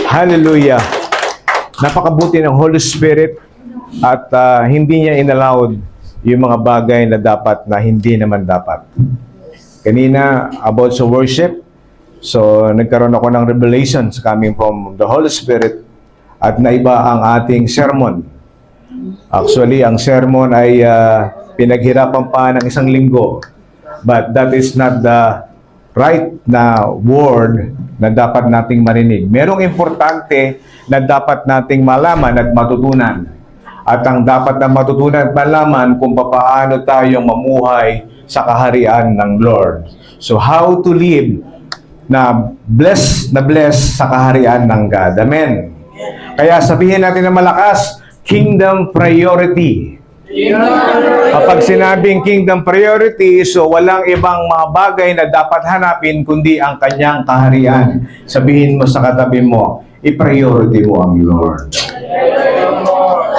Hallelujah. Napakabuti ng Holy Spirit at hindi niya inallowed yung mga bagay na dapat na hindi naman dapat. Kanina, about sa worship, so nagkaroon ako ng revelations coming from the Holy Spirit at naiba ang ating sermon. Actually, ang sermon ay pinaghirapan pa ng isang linggo. But that is not the right na word na dapat nating marinig. Merong importante na dapat nating malaman at matutunan. At ang dapat na matutunan at malaman kung paano tayo mamuhay sa kaharian ng Lord. So how to live na bless sa kaharian ng God. Amen. Kaya sabihin natin na malakas, kingdom priority. Kapag sinabing kingdom priority, so walang ibang mga bagay na dapat hanapin kundi ang kanyang kaharian. Sabihin mo sa katabi mo, i-priority mo ang Lord.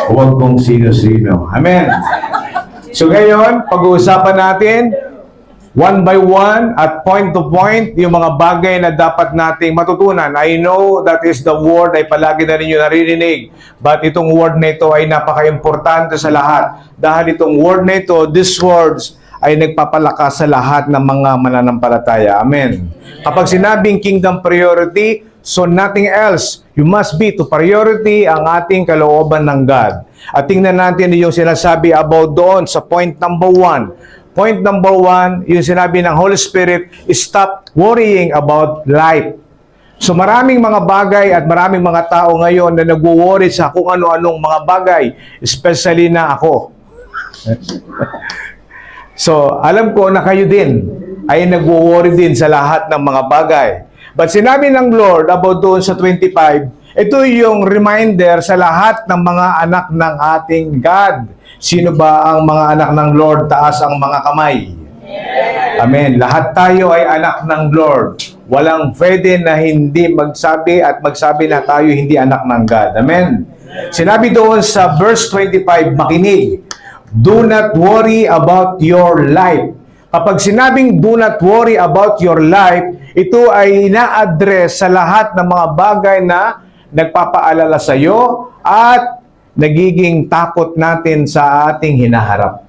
Huwag kung sino-sino. Amen. So ngayon, pag-uusapan natin one by one at point to point yung mga bagay na dapat nating matutunan. I know that is the word ay palagi na ninyo naririnig. But itong word na ito ay napaka-importante sa lahat. Dahil itong word na ito, these words, ay nagpapalakas sa lahat ng mga mananampalataya. Amen. Kapag sinabing kingdom priority, so nothing else. You must be to priority ang ating kalooban ng God. At tingnan natin yung sinasabi about doon sa point number 1. Point number 1, yung sinabi ng Holy Spirit, stop worrying about life. So maraming mga bagay at maraming mga tao ngayon na nag-worry sa kung ano-anong mga bagay, especially na ako. So alam ko na kayo din ay nag-worry din sa lahat ng mga bagay. But sinabi ng Lord about doon sa 25, ito yung reminder sa lahat ng mga anak ng ating God. Sino ba ang mga anak ng Lord? Taas ang mga kamay. Amen. Lahat tayo ay anak ng Lord. Walang pwede na hindi magsabi at magsabi na tayo hindi anak ng God. Amen. Sinabi doon sa verse 25, makinig. Do not worry about your life. Kapag sinabing do not worry about your life, ito ay ina-address sa lahat ng mga bagay na nagpapaalala sa iyo at nagiging takot natin sa ating hinaharap.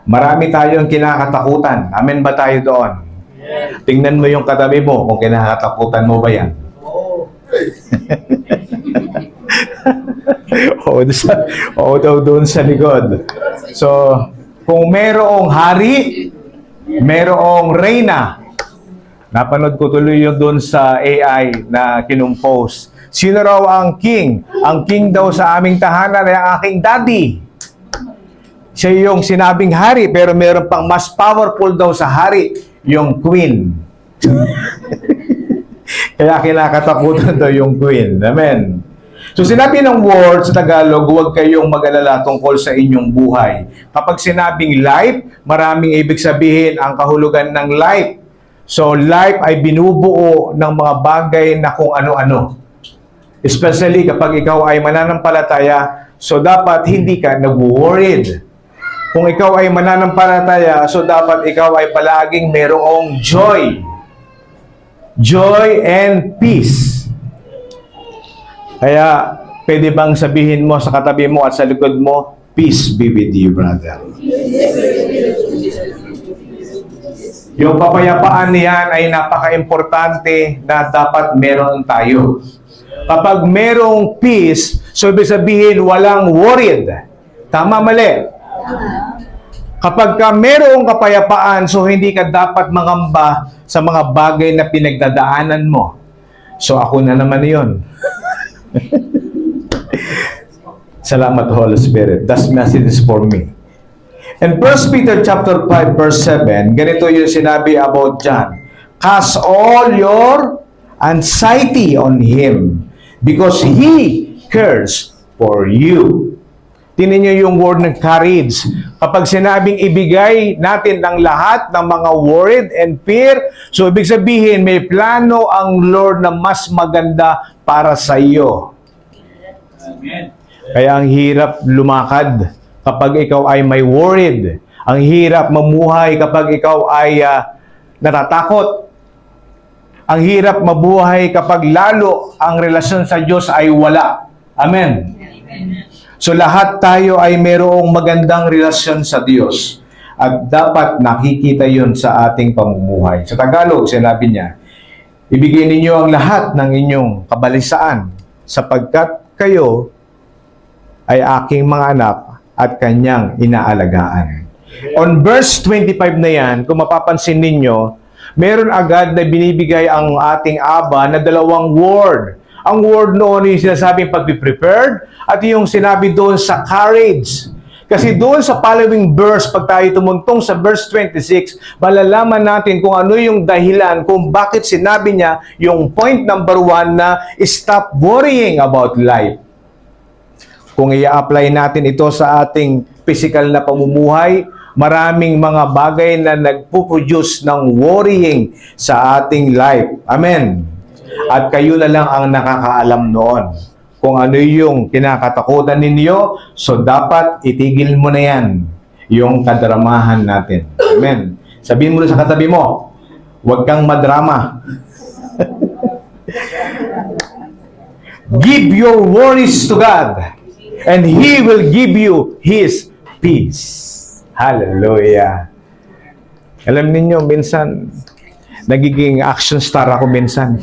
Marami tayong kinakatakutan. Amen ba tayo doon? Yeah. Tingnan mo yung katabi mo kung kinakatakutan mo ba yan. Oo daw doon sa likod. So, kung merong hari, merong reyna. Napanood ko tuloy yung doon sa AI na kinumpose. Sino raw ang king? Ang king daw sa aming tahanan ay ang aking daddy. Siya yung sinabing hari, pero meron pang mas powerful daw sa hari, yung queen. Kaya kinakatakutan daw yung queen. Amen. So sinabi ng word sa Tagalog, huwag kayong mag-alala tungkol sa inyong buhay. Kapag sinabing life, maraming ibig sabihin ang kahulugan ng life. So life ay binubuo ng mga bagay na kung ano-ano. Especially kapag ikaw ay mananampalataya, so dapat hindi ka nag-worried. Kung ikaw ay mananampalataya, so dapat ikaw ay palaging merong joy. Joy and peace. Kaya, pwede bang sabihin mo sa katabi mo at sa likod mo, peace be with you, brother. Yung kapayapaan niyan ay napaka-importante na dapat meron tayo. Kapag merong peace, so ibig sabihin walang worried. Tama, mali? Kapag ka merong kapayapaan, so hindi ka dapat mangamba sa mga bagay na pinagdadaanan mo. So ako na naman yun. Salamat, Holy Spirit. That message is for me. In 1 Peter chapter 5 verse 7, ganito yung sinabi about John. Cast all your anxiety on Him because He cares for you. Tingnan niyo yung word ng courage. Kapag sinabing ibigay natin ang lahat ng mga worried and fear, so ibig sabihin may plano ang Lord na mas maganda para sa iyo. Amen. Kaya ang hirap lumakad kapag ikaw ay may worried. Ang hirap mamuhay kapag ikaw ay natatakot. Ang hirap mabuhay kapag lalo ang relasyon sa Diyos ay wala. Amen. So lahat tayo ay mayroong magandang relasyon sa Diyos. At dapat nakikita yun sa ating pamumuhay. Sa Tagalog, sinabi niya, ibigay ninyo ang lahat ng inyong kabalisaan sapagkat kayo ay aking mga anak at kanyang inaalagaan. On verse 25 na yan, kung mapapansin ninyo, meron agad na binibigay ang ating Aba na dalawang word. Ang word noon yung sinasabing pag-be-prepared at yung sinabi doon sa courage. Kasi doon sa following verse, pag tayo tumuntong sa verse 26, malalaman natin kung ano yung dahilan kung bakit sinabi niya yung point number 1 na stop worrying about life. Kung i-apply natin ito sa ating physical na pamumuhay, maraming mga bagay na nagpo-produce ng worrying sa ating life. Amen. At kayo na lang ang nakakaalam noon kung ano yung kinakatakutan ninyo, so dapat itigil mo na yan, yung kadramahan natin. Amen. Sabihin mo sa katabi mo, huwag kang madrama. Give your worries to God, and He will give you His peace. Hallelujah. Alam niyo, minsan, nagiging action star ako minsan.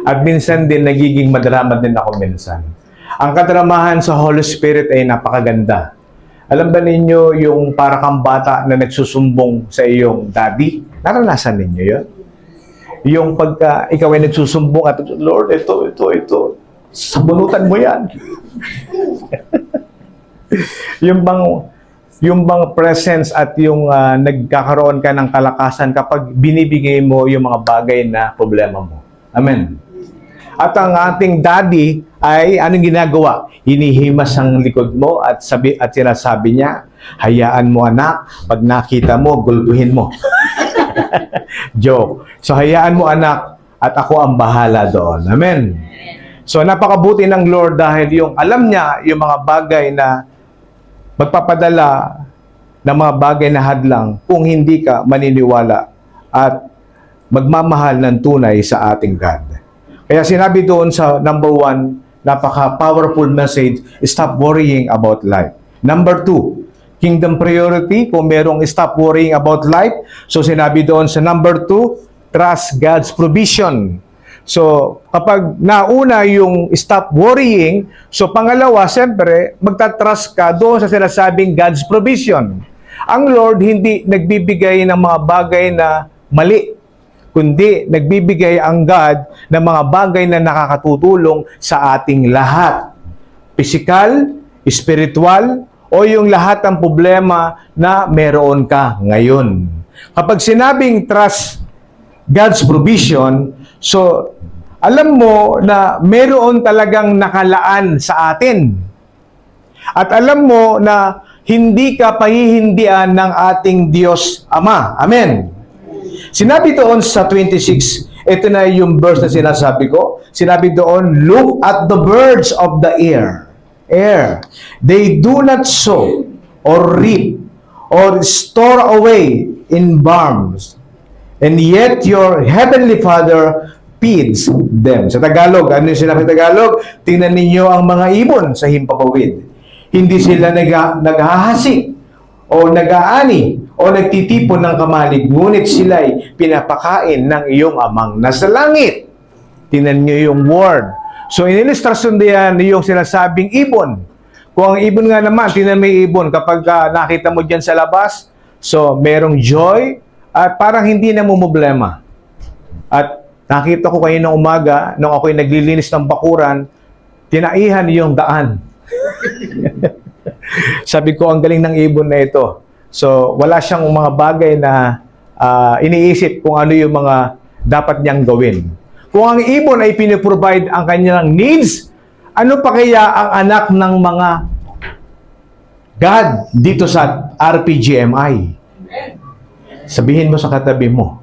At minsan din, nagiging madrama din ako minsan. Ang kadramahan sa Holy Spirit ay napakaganda. Alam ba ninyo yung para kang bata na nagsusumbong sa iyong daddy? Naranasan ninyo yun? Yung pagka ikaw ay nagsusumbong at, Lord, ito, sabunutan mo yan. yung bang presence at yung nagkakaroon ka ng kalakasan kapag binibigay mo yung mga bagay na problema mo. Amen. At ang ating daddy ay anong ginagawa? Hinihimas ang likod mo at sinasabi niya, hayaan mo anak, pag nakita mo, gulbuhin mo. Joke. So hayaan mo anak at ako ang bahala doon. Amen. So napakabuti ng Lord dahil yung alam niya yung mga bagay na magpapadala ng mga bagay na hadlang kung hindi ka maniniwala at magmamahal ng tunay sa ating God. Kaya sinabi doon sa number 1, napaka-powerful message, stop worrying about life. Number 2, kingdom priority, kung merong stop worrying about life. So sinabi doon sa number 2, trust God's provision. So kapag nauna yung stop worrying, so pangalawa, siyempre, magtatrust ka doon sa sinasabing God's provision. Ang Lord hindi nagbibigay ng mga bagay na mali, kundi nagbibigay ang God ng mga bagay na nakakatutulong sa ating lahat. Physical, spiritual, o yung lahat ng problema na meron ka ngayon. Kapag sinabing trust God's provision, so alam mo na meron talagang nakalaan sa atin. At alam mo na hindi ka pahihindian ng ating Diyos Ama. Amen. Sinabi doon sa 26, ito na yung verse na sinasabi ko. Sinabi doon, look at the birds of the air. They do not sow or reap or store away in barns. And yet your heavenly Father feeds them. Sa Tagalog, ano yung sinabi sa Tagalog? Tingnan ninyo ang mga ibon sa himpapawid. Hindi sila naghahasik o nag-aani o nagtitipon ng kamalig, ngunit sila'y pinapakain ng iyong amang nasa langit. Tingnan nyo yung word. So, inilustrasyon diyan yung sinasabing ibon. Kung ang ibon nga naman, tingnan mo yung ibon, kapag nakita mo dyan sa labas, so, merong joy at parang hindi na mo problema. At nakita ko kayo ng umaga, nung ako'y naglilinis ng bakuran, tinaihan yung daan. Sabi ko, ang galing ng ibon na ito. So, wala siyang mga bagay na iniisip kung ano yung mga dapat niyang gawin. Kung ang ibon ay piniprovide ang kanyang needs, ano pa kaya ang anak ng mga God dito sa RPGMI? Sabihin mo sa katabi mo,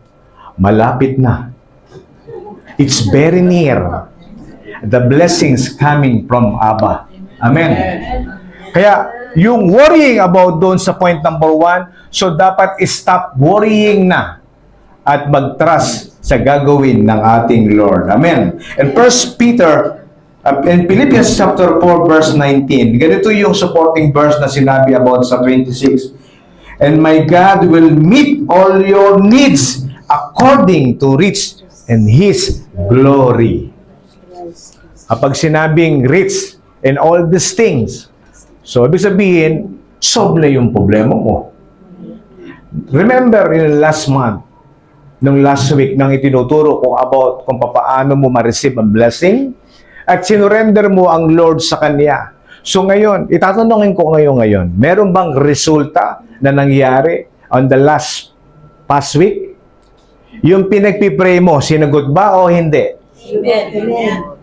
malapit na. It's very near. The blessings coming from Abba. Amen. Kaya, yung worrying about doon sa point number 1, so dapat stop worrying na. at mag-trust sa gagawin ng ating Lord. Amen. And 1 Peter, in Philippians chapter 4, verse 19, ganito yung supporting verse na sinabi about sa 26. And my God will meet all your needs according to rich and His glory. Kapag sinabing rich in all these things, so ibig sabihin, solve na yung problema mo. Remember in last month, nung last week, nang itinuturo ko about kung paano mo ma-receive ang blessing at sinurrender mo ang Lord sa Kanya. So ngayon, itatanungin ko ngayon, meron bang resulta na nangyari on the past week? Yung pinagpipray mo, sinagot ba o hindi? Amen.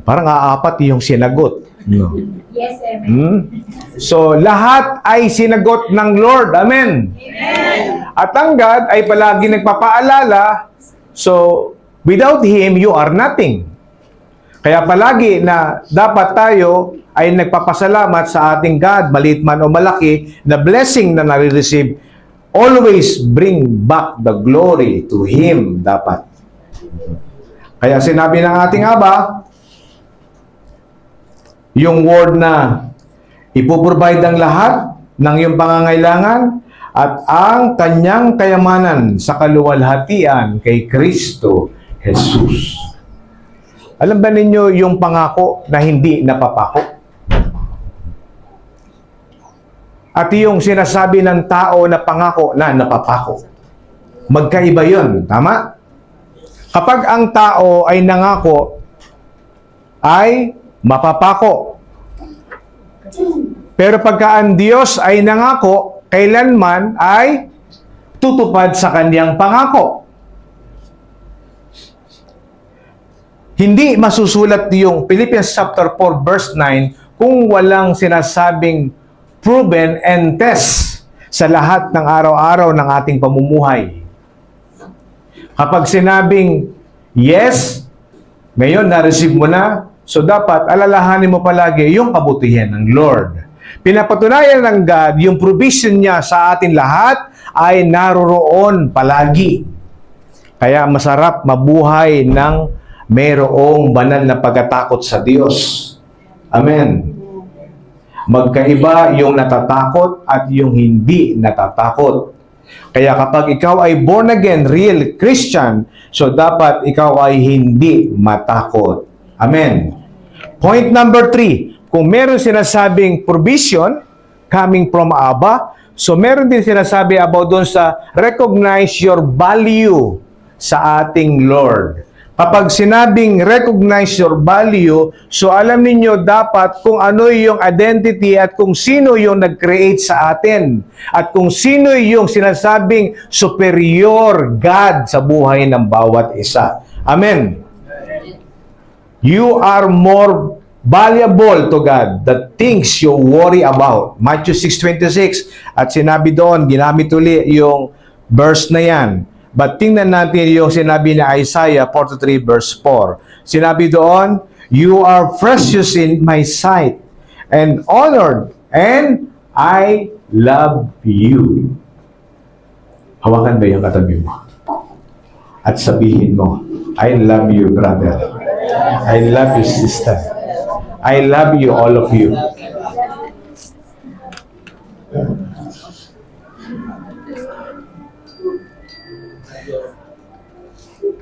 Parang aapat yung sinagot. No. Yes, amen. So, lahat ay sinagot ng Lord. Amen. Amen. At ang God ay palagi nagpapaalala, so, without Him, you are nothing. Kaya palagi na dapat tayo ay nagpapasalamat sa ating God, maliit man o malaki, na blessing na nare-receive, always bring back the glory to Him dapat. Kaya sinabi ng ating Aba, yung word na ipoprovide ang lahat ng iyong pangangailangan at ang kanyang kayamanan sa kaluwalhatian kay Kristo Jesus. Alam ba ninyo yung pangako na hindi napapako? At yung sinasabi ng tao na pangako na napapako. Magkaiba yun, tama? Kapag ang tao ay nangako, ay mapapako. Pero pagka ang Diyos ay nangako, kailanman ay tutupad sa kanyang pangako. Hindi masusulat yung Philippians chapter 4 verse 9 kung walang sinasabing proven and test sa lahat ng araw-araw ng ating pamumuhay. Kapag sinabing yes, ngayon na-receive mo na, so dapat alalahanin mo palagi yung kabutihan ng Lord. Pinapatunayan ng God yung provision niya sa atin lahat ay naroroon palagi. Kaya masarap mabuhay ng mayroong banal na pagkatakot sa Diyos. Amen. Magkaiba yung natatakot at yung hindi natatakot. Kaya kapag ikaw ay born again, real Christian, so dapat ikaw ay hindi matakot. Amen. Point number 3, kung meron sinasabing provision coming from Abba, so meron din sinasabi about doon sa recognize your value sa ating Lord. Kapag sinabing recognize your value, so alam ninyo dapat kung ano yung identity at kung sino yung nag-create sa atin. At kung sino yung sinasabing superior God sa buhay ng bawat isa. Amen. You are more valuable to God the things you worry about. Matthew 6:26. At sinabi doon, ginamit uli yung verse na yan. But tingnan natin yung sinabi ni Isaiah 43 verse 4. Sinabi doon, you are precious in my sight and honored, and I love you. Hawakan ba yung katabi mo? At sabihin mo, I love you, brother. I love you, sister. I love you, all of you.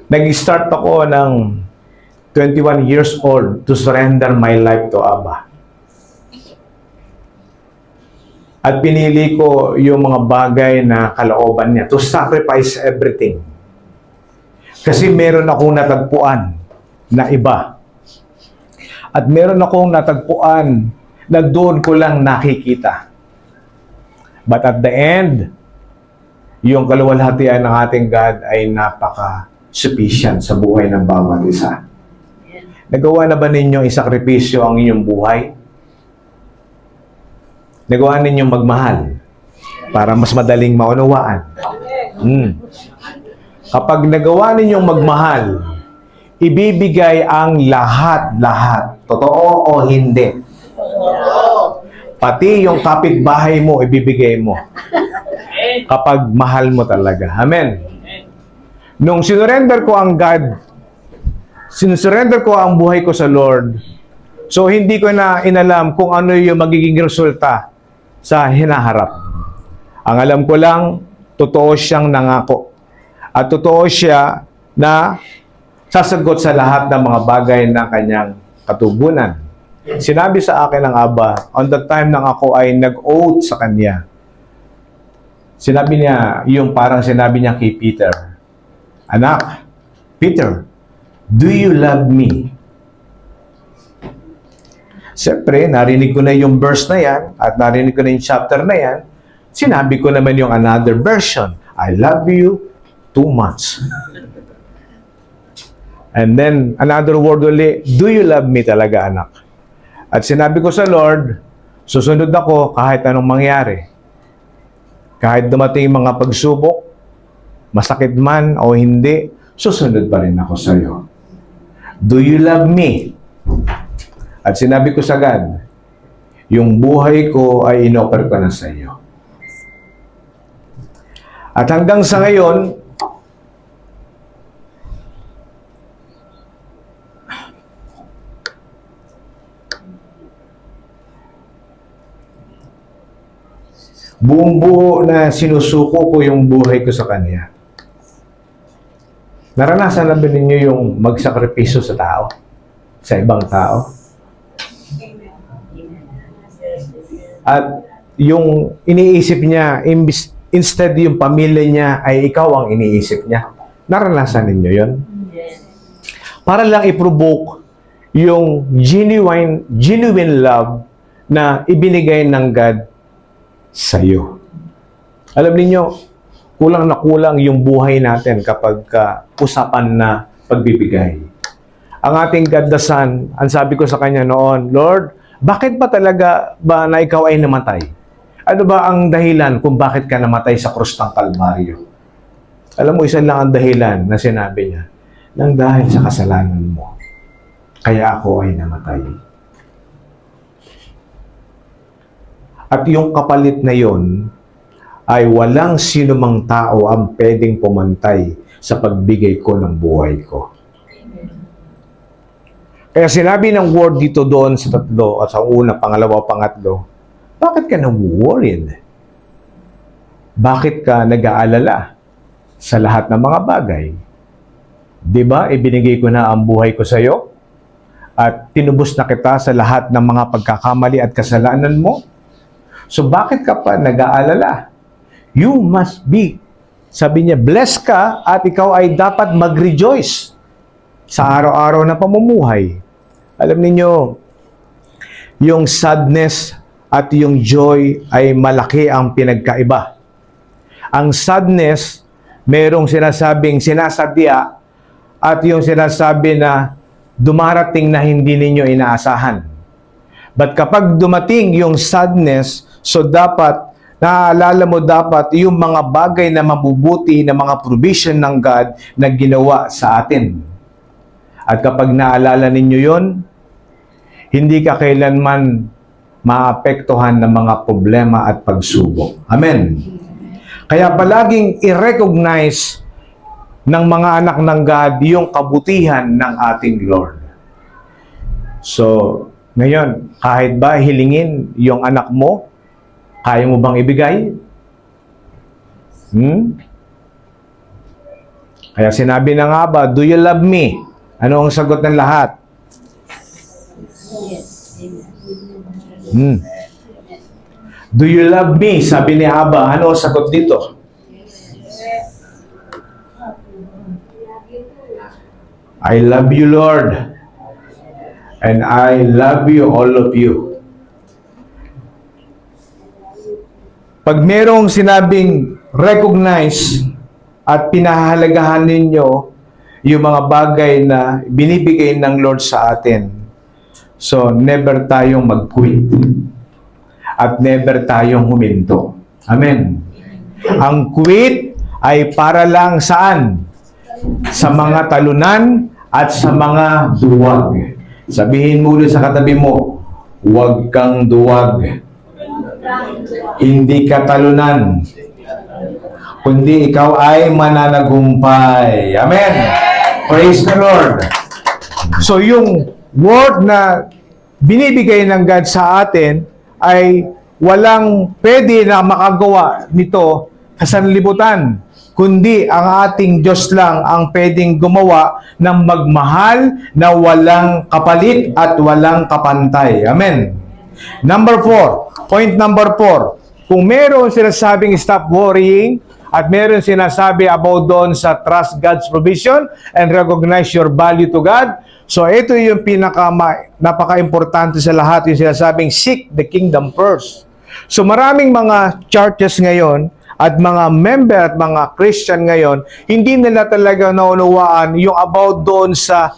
Nag-start ako ng 21 years old to surrender my life to Abba. At pinili ko yung mga bagay na kalooban niya to sacrifice everything. Kasi meron akong natagpuan na iba. At meron akong natagpuan na doon ko lang nakikita. But at the end, yung kaluwalhatian ng ating God ay napaka-sufficient sa buhay ng bawat isa. Nagawa na ba ninyong isakripisyo ang inyong buhay? Nagawa ninyong magmahal para mas madaling maunawaan? Kapag nagawa ninyong magmahal, ibibigay ang lahat-lahat. Totoo o hindi? Pati yung kapitbahay mo, ibibigay mo. Kapag mahal mo talaga. Amen. Nung sinurrender ko ang God, sinusurrender ko ang buhay ko sa Lord, so hindi ko na inalam kung ano yung magiging resulta sa hinaharap. Ang alam ko lang, totoo siyang nangako. At totoo siya na sasagot sa lahat ng mga bagay na kanyang katugunan. Sinabi sa akin ng Aba, on the time nang ako ay nag-oath sa kanya, sinabi niya, yung parang sinabi niya kay Peter, "Anak, Peter, do you love me?" Siyempre, narinig ko na yung verse na yan at narinig ko na yung chapter na yan. Sinabi ko naman yung another version, "I love you too much." And then, another word ulit, "Do you love me talaga, anak?" At sinabi ko sa Lord, susunod ako kahit anong mangyari. Kahit dumating mga pagsubok, masakit man o hindi, susunod pa rin ako sa iyo. Do you love me? At sinabi ko sa God, yung buhay ko ay inoffer ko na sa iyo. At hanggang sa ngayon, buong-buo na sinusuko ko yung buhay ko sa Kanya. Naranasan na ba ninyo yung magsakripisyo sa tao? Sa ibang tao? At yung iniisip niya, instead yung pamilya niya ay ikaw ang iniisip niya. Naranasan ninyo yon? Para lang i-provoke yung genuine love na ibinigay ng God sa iyo. Alam niyo, kulang na kulang yung buhay natin kapag usapan na pagbibigay. Ang ating God the Son, ang sabi ko sa kanya noon, "Lord, bakit ba talaga ba na ikaw ay namatay? Ano ba ang dahilan kung bakit ka namatay sa krus ng Kalbaryo?" Alam mo, isa lang ang dahilan na sinabi niya, "Nang dahil sa kasalanan mo, kaya ako ay namatay." At yung kapalit na yon ay walang sinumang tao ang pwedeng pumantay sa pagbigay ko ng buhay ko. Kaya sinabi ng word dito doon sa tatlo, at sa una, pangalawa, pangatlo, bakit ka worried? Bakit ka nag-aalala sa lahat ng mga bagay? Di ba, ibinigay ko na ang buhay ko sa iyo? At tinubos na kita sa lahat ng mga pagkakamali at kasalanan mo? So bakit ka pa nag-aalala? You must be, sabi niya, blessed ka at ikaw ay dapat mag-rejoice sa araw-araw na pamumuhay. Alam niyo, yung sadness at yung joy ay malaki ang pinagkaiba. Ang sadness, merong sinasabing sinasadya at yung sinasabi na dumarating na hindi ninyo inaasahan. But kapag dumating yung sadness, so dapat, naaalala mo dapat yung mga bagay na mabubuti na mga provision ng God na ginawa sa atin. At kapag naalala ninyo yon, hindi ka kailanman maapektuhan ng mga problema at pagsubok. Amen. Kaya palaging i-recognize ng mga anak ng God yung kabutihan ng ating Lord. So, ngayon, kahit ba hilingin yung anak mo, kaya mo bang ibigay? Kaya sinabi na nga ba, "Do you love me?" Ano ang sagot ng lahat? "Do you love me?" Sabi ni Aba, ano ang sagot dito? "I love you, Lord. And I love you, all of you." Pag merong sinabing recognize at pinahahalagahan ninyo yung mga bagay na binibigay ng Lord sa atin, so never tayong mag-quit at never tayong huminto. Amen. Ang quit ay para lang saan? Sa mga talunan at sa mga duwag. Sabihin mo ulit sa katabi mo, huwag kang duwag. Hindi ka talunan. kundi ikaw ay mananagumpay. Amen! Praise the Lord! So yung word na binibigay ng God sa atin ay walang pwede na makagawa nito sa sanlibutan, kundi ang ating Diyos lang ang pwedeng gumawa ng magmahal na walang kapalit at walang kapantay. Amen. Number 4, point number 4, kung meron sinasabing stop worrying at meron sinasabi about doon sa trust God's provision and recognize your value to God, so ito yung napaka-importante sa lahat, yung sinasabing seek the kingdom first. So maraming mga churches ngayon at mga member at mga Christian ngayon, hindi nila talaga naunawaan yung about doon sa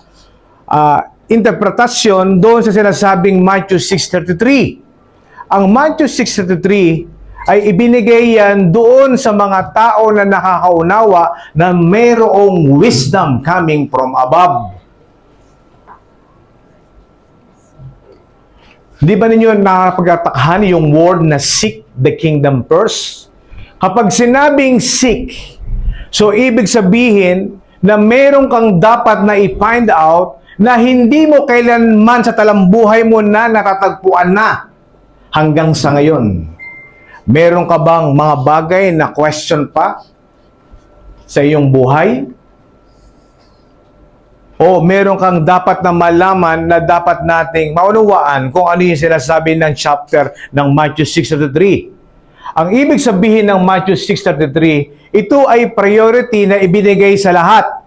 interpretasyon doon sa sinasabing Matthew 6:33. Ang Matthew 6:33 ay ibinigay yan doon sa mga tao na nakakaunawa na mayroong wisdom coming from above. Di ba ninyo nakapagtatakhan yung word na seek the kingdom first? Kapag sinabing seek, so ibig sabihin na meron kang dapat na i-find out na hindi mo kailanman sa talambuhay mo na natatagpuan na hanggang sa ngayon. Meron ka bang mga bagay na question pa sa iyong buhay? O meron kang dapat na malaman na dapat nating maunawaan kung ano yung sinasabi ng chapter ng Matthew 6:33. Ang ibig sabihin ng Matthew 6:33, ito ay priority na ibinigay sa lahat.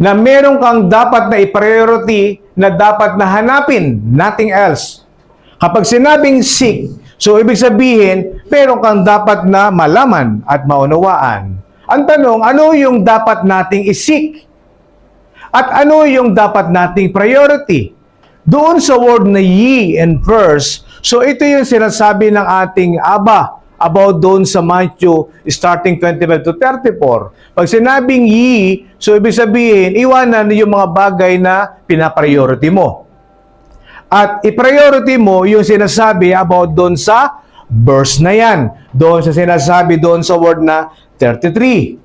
Na meron kang dapat na i-priority na dapat na hanapin, nothing else. Kapag sinabing seek, so ibig sabihin, meron kang dapat na malaman at maunawaan. Ang tanong, ano yung dapat nating i-seek? At ano yung dapat nating priority? Doon sa word na ye and first, so ito yung sinasabi ng ating Aba about doon sa Matthew starting 25 to 34. Pag sinabing ye, so ibig sabihin, iwanan yung mga bagay na pinapriority mo. At i-priority mo yung sinasabi about doon sa verse na yan. Doon sa sinasabi doon sa word na 33.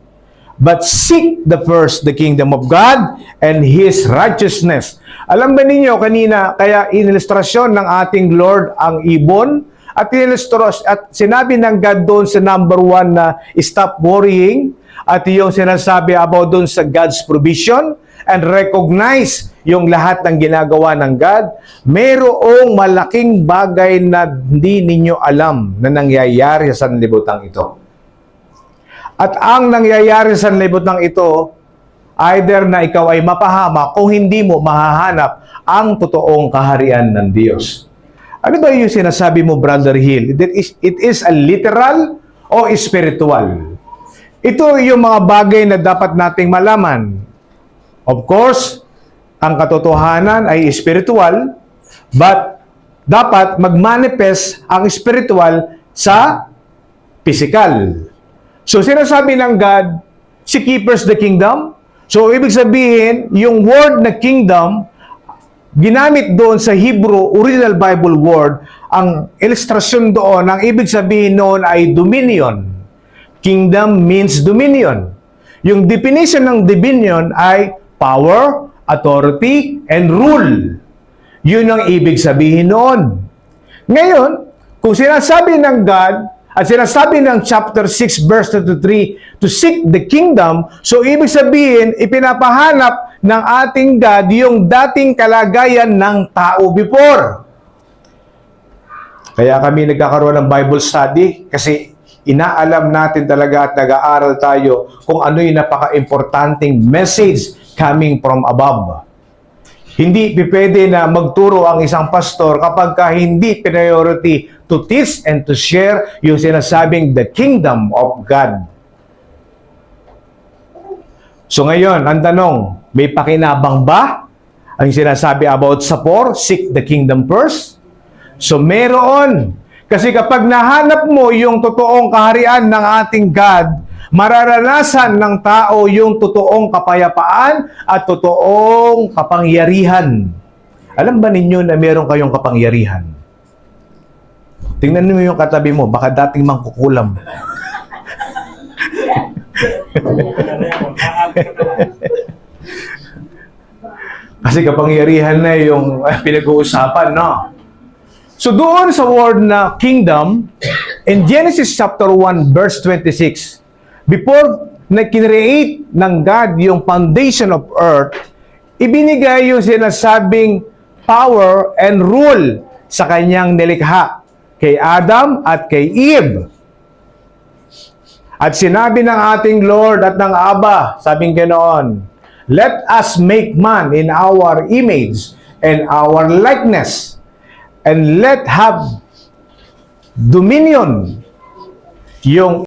But seek the kingdom of God and His righteousness. Alam ba ninyo kanina, kaya inilustrasyon ng ating Lord ang ibon at sinabi ng God doon sa number 1 na stop worrying at yung sinasabi about doon sa God's provision and recognize yung lahat ng ginagawa ng God. Mayroong malaking bagay na hindi ninyo alam na nangyayari sa sanlibutan ito. At ang nangyayari sa sanlibutan ito, either na ikaw ay mapahama kung hindi mo mahahanap ang totoong kaharian ng Diyos. Ano ba yung sinasabi mo, Brother Hill? It is a literal o spiritual? Ito yung mga bagay na dapat nating malaman. Of course, ang katotohanan ay spiritual, but dapat mag-manifest ang spiritual sa physical. So, sinasabi ng God, seek ye first the kingdom. So, ibig sabihin, yung word na kingdom, ginamit doon sa Hebrew, original Bible word, ang ilustrasyon doon, ang ibig sabihin noon ay dominion. Kingdom means dominion. Yung definition ng dominion ay power, authority, and rule. Yun ang ibig sabihin noon. Ngayon, kung sinasabi ng God, at sinasabi ng chapter 6 verse 23 to seek the kingdom, so ibig sabihin, ipinapahanap ng ating God yung dating kalagayan ng tao before. Kaya kami nagkakaroon ng Bible study kasi inaalam natin talaga at nag-aaral tayo kung ano yung napaka-importanting message coming from above. Hindi pwede na magturo ang isang pastor kapag hindi priority to teach and to share yung sinasabing the kingdom of God. So ngayon, ang tanong, may pakinabang ba ang sinasabi about sa 4, seek the kingdom first? So meron. Kasi kapag nahanap mo yung totoong kaharian ng ating God, mararanasan ng tao yung totoong kapayapaan at totoong kapangyarihan. Alam ba ninyo na meron kayong kapangyarihan? Tingnan mo yung katabi mo, baka dating mangkukulam. Kasi kapangyarihan na yung pinag-uusapan, no? So doon sa word na kingdom, in Genesis chapter 1 verse 26, before na kinreate ng God yung foundation of earth, ibinigay yung sinasabing power and rule sa kanyang nilikha kay Adam at kay Eve. At sinabi ng ating Lord at ng Aba, sabing ganoon, let us make man in our image and our likeness, and let have dominion. Yung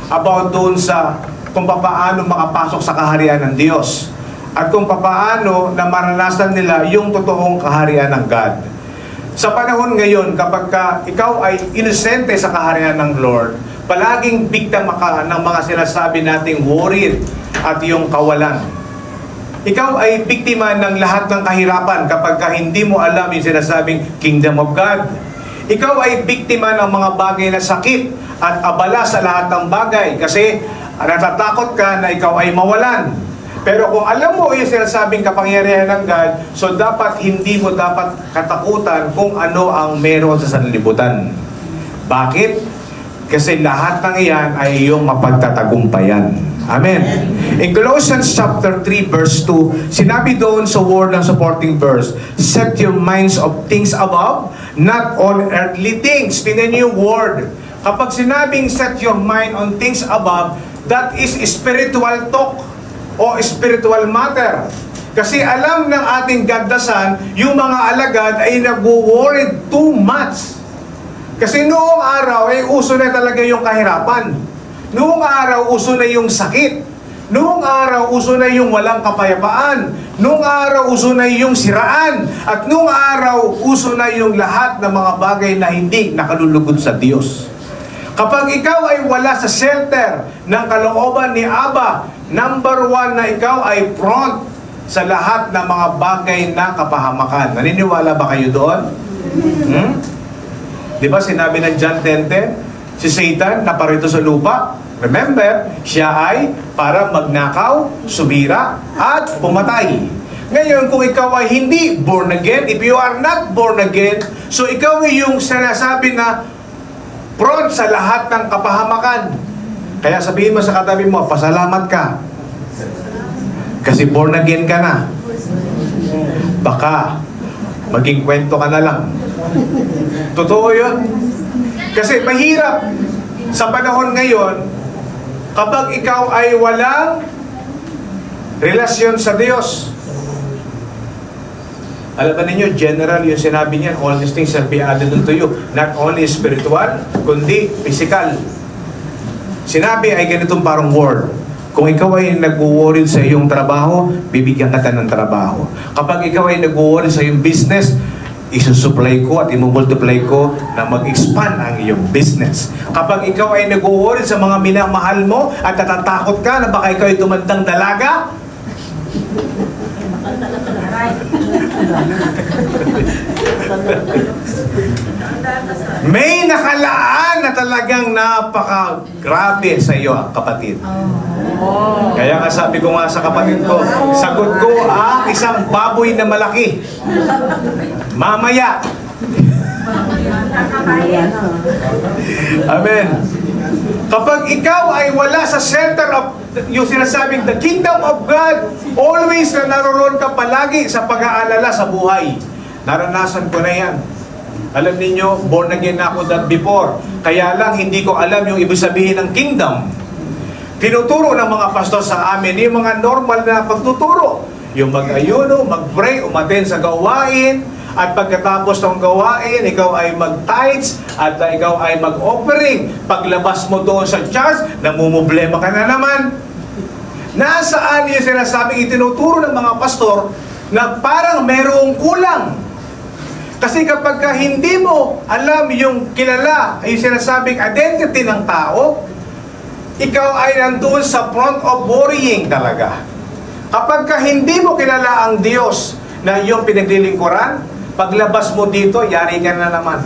about doon sa kung paano makapasok sa kaharian ng Diyos at kung paano na maranasan nila yung totoong kaharian ng God. Sa panahon ngayon, kapag ikaw ay inosente sa kaharian ng Lord, palaging biktima ka ng mga sinasabi nating worried at yung kawalan. Ikaw ay biktima ng lahat ng kahirapan kapag hindi mo alam yung sinasabing kingdom of God. Ikaw ay biktima ng mga bagay na sakit at abala sa lahat ng bagay kasi natatakot ka na ikaw ay mawalan. Pero kung alam mo yung sinasabing kapangyarihan ng God, so dapat hindi mo dapat katakutan kung ano ang meron sa sanlibutan. Bakit? Kasi lahat ng iyan ay iyong mapagtatagumpayan. Amen. In Colossians chapter 3 verse 2, sinabi doon sa word ng supporting verse, set your minds of things above, not on earthly things. Tingnan niyo yung word. Kapag sinabing set your mind on things above, that is spiritual talk o spiritual matter. Kasi alam ng ating gadasan, yung mga alagad ay nag-worried too much. Kasi noong araw ay uso na talaga yung kahirapan. Noong araw uso na yung sakit. Noong araw uso na yung walang kapayapaan. Noong araw uso na yung siraan. At noong araw uso na yung lahat ng mga bagay na hindi nakalulugod sa Diyos. Kapag ikaw ay wala sa shelter ng kalooban ni Aba, number 1 na ikaw ay front sa lahat ng mga bagay na kapahamakan. Naniniwala ba kayo doon? Di ba sinabi ng John 10:10, si Satan na parito sa lupa, remember, siya ay para magnakaw, sumira, at pumatay. Ngayon, kung ikaw ay hindi born again, if you are not born again, so ikaw ay yung sinasabi na prone sa lahat ng kapahamakan. Kaya sabihin mo sa katabi mo, pasalamat ka. Kasi born again ka na. Baka maging kwento ka na lang. Totoo yun. Kasi mahirap sa panahon ngayon, kapag ikaw ay walang relasyon sa Diyos. Alam ba ninyo, general yung sinabi niyan, all these things shall be added unto you. Not only spiritual, kundi physical. Sinabi ay ganitong parang word. Kung ikaw ay nag-worry sa iyong trabaho, bibigyan ka ng trabaho. Kapag ikaw ay nag-worry sa iyong business, isusupply ko at imumultiply ko na mag-expand ang iyong business. Kapag ikaw ay nag-worry sa mga minamahal mo at natatakot ka na baka ikaw ay tumandang dalaga, May nakalaan na talagang napaka-grabe sa iyo, kapatid. Kaya nga sabi ko nga sa kapatid ko, sagot ko isang baboy na malaki. Mamaya. Amen. Kapag ikaw ay wala sa center of yung sinasabing the kingdom of God, always na naroon ka palagi sa pag-aalala sa buhay. Naranasan ko na yan. Alam niyo, born again ako that before. Kaya lang, hindi ko alam yung ibig sabihin ng kingdom. Tinuturo ng mga pastor sa amin yung mga normal na pagtuturo. Yung mag-ayuno, mag-pray, umaten sa gawain, at pagkatapos ng gawain, ikaw ay mag-tithes, at ikaw ay mag-offering. Paglabas mo doon sa church, namumblema ka na naman. Nasaan yung sinasabing itinuturo ng mga pastor na parang merong kulang? Kasi kapag hindi mo alam yung kilala, yung sinasabing identity ng tao, ikaw ay nandoon sa front of worrying talaga. Kapag hindi mo kilala ang Diyos na iyong pinaglilingkuran, paglabas mo dito, yari ka na naman.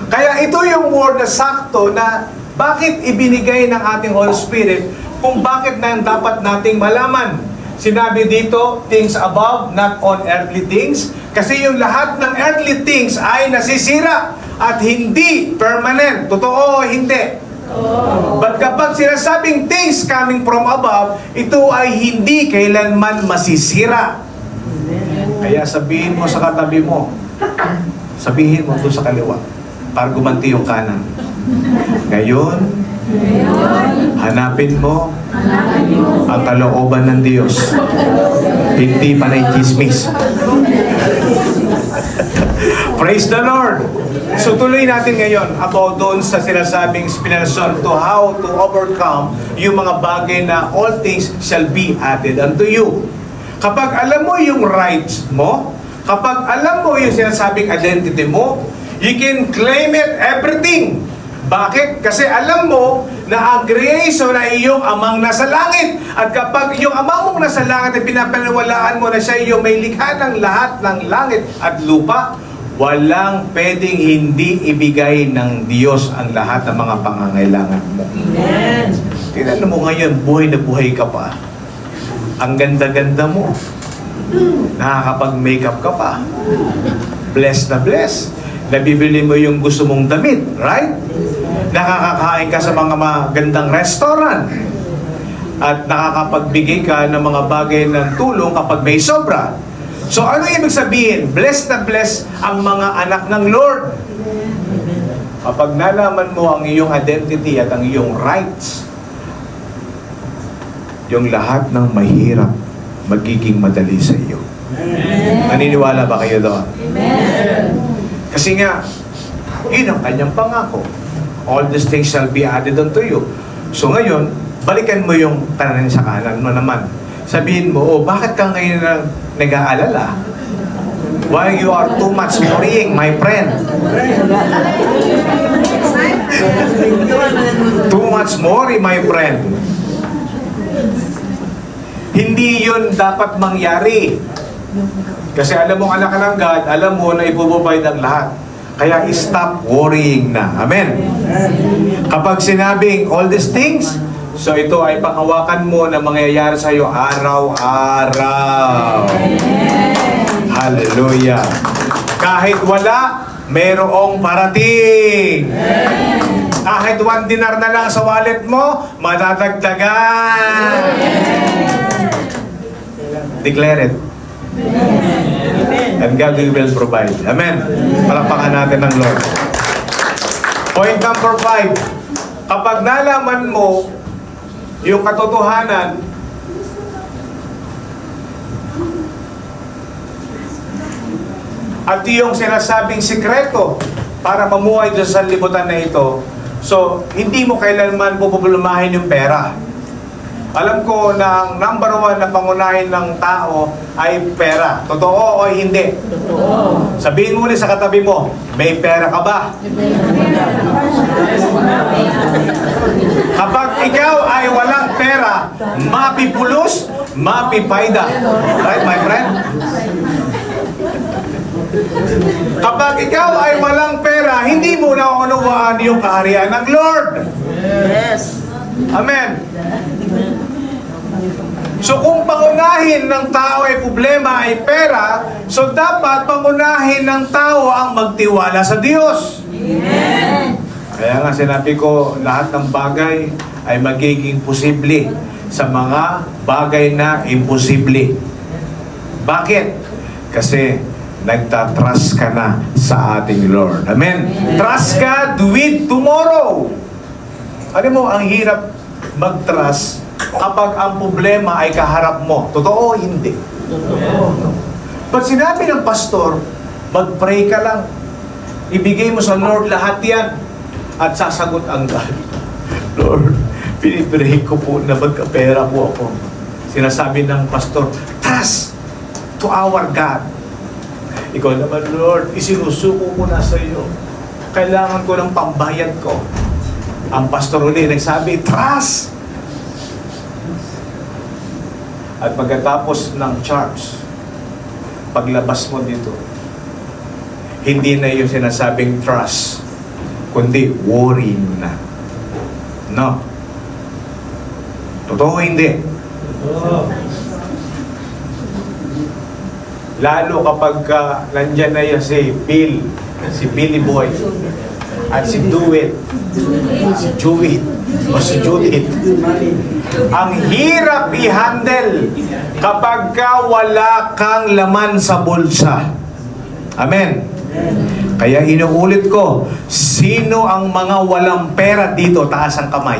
Kaya ito yung word na sakto na bakit ibinigay ng ating Holy Spirit kung bakit na dapat nating malaman. Sinabi dito, things above, not on earthly things. Kasi yung lahat ng earthly things ay nasisira at hindi permanent. Totoo o hindi? But kapag sinasabing things coming from above, ito ay hindi kailanman masisira. Kaya sabihin mo sa katabi mo, sabihin mo doon sa kaliwa, para gumanti yung kanan. Ngayon, hanapin mo ang kalooban ng Diyos. Hindi panay chismis. Praise the Lord! So tuloy natin ngayon about doon sa sinasabing explanation to how to overcome yung mga bagay na all things shall be added unto you. Kapag alam mo yung rights mo, kapag alam mo yung sinasabing identity mo, you can claim it everything. Bakit? Kasi alam mo na ang creation ay iyong amang nasa langit. At kapag iyong amang mong nasa langit ay pinapaniwalaan mo na siya yung may likha ng lahat ng langit at lupa, walang pwedeng hindi ibigay ng Diyos ang lahat ng mga pangangailangan mo. Amen. Tingnan mo ngayon, buhay na buhay ka pa. Ang ganda-ganda mo. Nakakapag-makeup ka pa. Blessed na blessed. Nabibili mo yung gusto mong damit, right? Nakakakain ka sa mga magandang restaurant. At nakakapagbigay ka ng mga bagay ng tulong kapag may sobra. So ano ibig sabihin? Blessed na blessed ang mga anak ng Lord. Kapag nalaman mo ang iyong identity at ang iyong rights, yung lahat ng mahirap magiging madali sa iyo. Naniniwala ba kayo doon? Kasi nga, yun ang kanyang pangako. All these things shall be added unto you. So ngayon, balikan mo yung kanan sa kanan mo naman. Sabihin mo, bakit ka ngayon nag-aalala? Why you are too much worrying, my friend? Too much worry, my friend. Hindi yun dapat mangyari. Kasi alam mo, anak ka ng God, alam mo na ipuprovide ang lahat. Kaya stop worrying na. Amen? Kapag sinabing all these things, so ito ay panghawakan mo na mangyayari sa iyo araw-araw. Hallelujah. Kahit wala, mayroong parating. Kahit 1 dinar na lang sa wallet mo, madadagdagan. Declare it. And God will provide. Amen. Palakpakan natin ng Lord. Point number 5. Kapag nalaman mo yung katotohanan, at yung sinasabing sikreto para mamuhay dyan sa libutan na ito, so hindi mo kailanman pupulumahin yung pera. Alam ko na ang number 1 na pangunahin ng tao ay pera. Totoo o hindi? Totoo. Sabihin mo ulit sa katabi mo, may pera ka ba? Kapag ikaw ay walang pera, mapipulos, mapipayda. Right, my friend? Kapag ikaw ay walang pera, hindi mo naunawaan yung kaharian ng Lord. Yes. Amen. So kung pangunahin ng tao ay problema ay pera, so dapat pangunahin ng tao ang magtiwala sa Diyos. Amen. Kaya nga sinabi ko, lahat ng bagay ay magiging posible sa mga bagay na imposible. Bakit? Kasi nagtatrust ka na sa ating Lord. Amen? Trust God with tomorrow. Alam mo, ang hirap mag-trust kapag ang problema ay kaharap mo. Totoo o hindi? Pag sinabi ng pastor, mag-pray ka lang. Ibigay mo sa Lord lahat yan. At sasagot ang God. Lord, pinipray ko po na magkapera po ako. Sinasabi ng pastor, trust to our God. Ikaw naman, Lord, isinusuko ko na sa iyo. Kailangan ko ng pambayad ko. Ang pastor uli nagsabi, trust! At pagkatapos ng charge, paglabas mo dito, hindi na yung sinasabing trust, kundi worry na. No. Totoo hindi. Lalo kapag nandyan na yung si Bill, si Billy Boy, at si Duet, si Jewit, o si Judith. Ang hirap i-handle kapag wala kang laman sa bulsa. Amen. Kaya inuulit ko, sino ang mga walang pera dito? Taas ang kamay.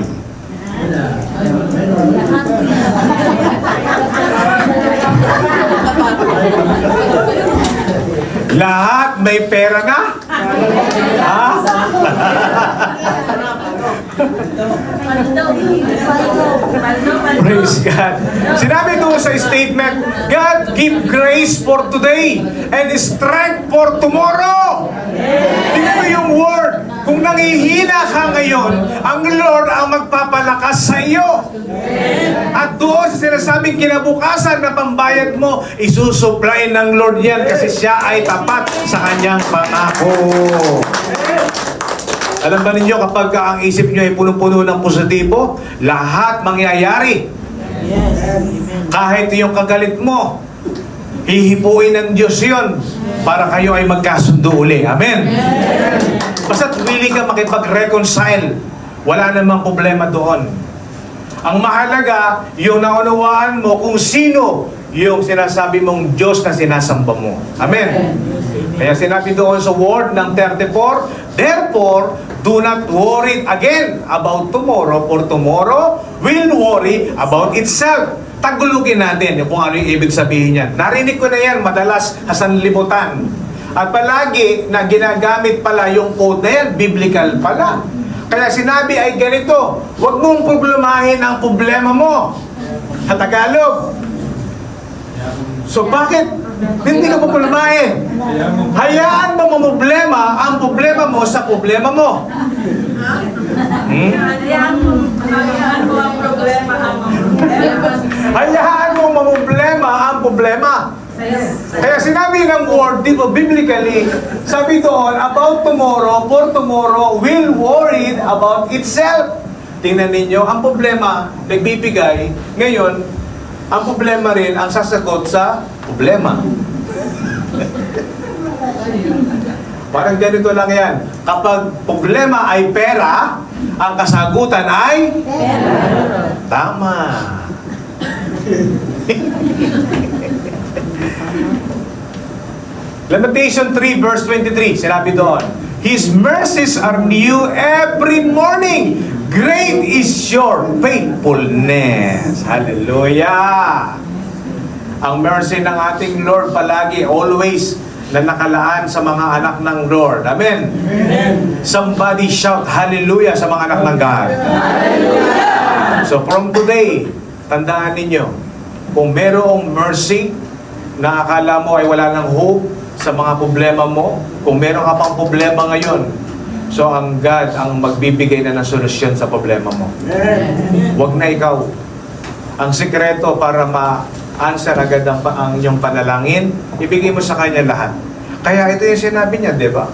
Lahat may pera na? Ha? Praise God. Sinabi doon sa statement, God give grace for today and strength for tomorrow. Tingnan mo yung word. Kung nangihina ka ngayon, ang Lord ang magpapalakas sa iyo. At doon sa sinasabing kinabukasan na pambayad mo, isusupply ng Lord yan kasi siya ay tapat sa kanyang pangako. Alam ba ninyo, kapag ang isip nyo ay puno-puno ng positibo, lahat mangyayari. Yes. Kahit yung kagalit mo, hihipuin ng Diyos yun para kayo ay magkasundo uli. Amen? Basta't willing ka makipag-reconcile, wala namang problema doon. Ang mahalaga, yung naunawaan mo kung sino yung sinasabi mong Diyos na sinasamba mo. Amen? Kaya sinabi doon sa word ng 34, therefore, do not worry again about tomorrow, for tomorrow will worry about itself. Tagulugin natin kung ano yung ibig sabihin yan. Narinig ko na yan madalas sa sanlibutan. At palagi na ginagamit pala yung quote na yan, biblical pala. Kaya sinabi ay ganito, huwag mong problemahin ang problema mo. Sa Tagalog. So bakit hindi ka problemahin? Hayaan mo problema ang problema mo sa problema mo. Hayaan mo ang problema ang problema. Hayaan mo problema ang problema. Kaya sinabi ng word dito biblically, sabi doon, about tomorrow, for tomorrow will worry about itself. Tingnan ninyo, ang problema nagbibigay, ngayon, ang problema rin ang sasagot sa problema. Parang ganito lang yan. Kapag problema ay pera, ang kasagutan ay pera. Tama. Lamentation 3 verse 23, sinabi doon, His mercies are new every morning. Great is your faithfulness. Hallelujah! Ang mercy ng ating Lord palagi, always, na nakalaan sa mga anak ng Lord. Amen? Amen. Somebody shout hallelujah sa mga anak ng God. Hallelujah! So from today, tandaan ninyo, kung merong mercy na akala mo ay wala ng hope sa mga problema mo, kung meron ka pang problema ngayon, so ang God ang magbibigay na ng solusyon sa problema mo. Huwag na ikaw. Ang sikreto para ma-answer agad ang inyong panalangin, ibigay mo sa Kanya lahat. Kaya ito yung sinabi niya, di ba?